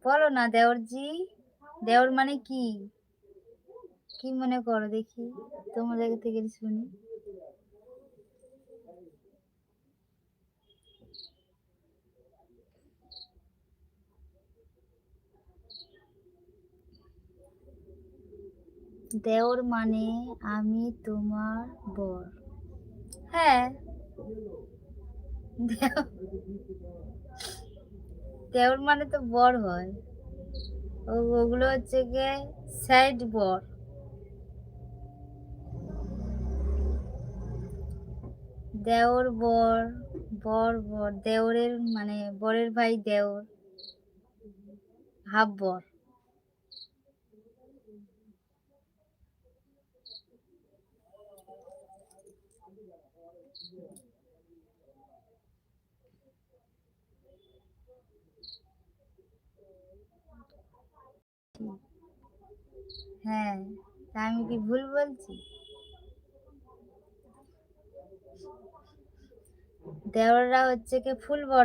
বলো না দেওরজি। দেওর মানে কি? কি মনে করো দেখি? তোমাদের থেকে শুনি। দেওর মানে আমি তোমার বর। হ্যাঁ, দেও দেওর মানে তো বর হয়। ওগুলো হচ্ছে গিয়ে সাইড বর। দেওর বর, বর বর। দেওরের মানে বরের ভাই দেওর, হাফ বর। হ্যাঁ, তা আমি কি ভুল বলছি? দেওররা হচ্ছে গিয়ে ফুল বর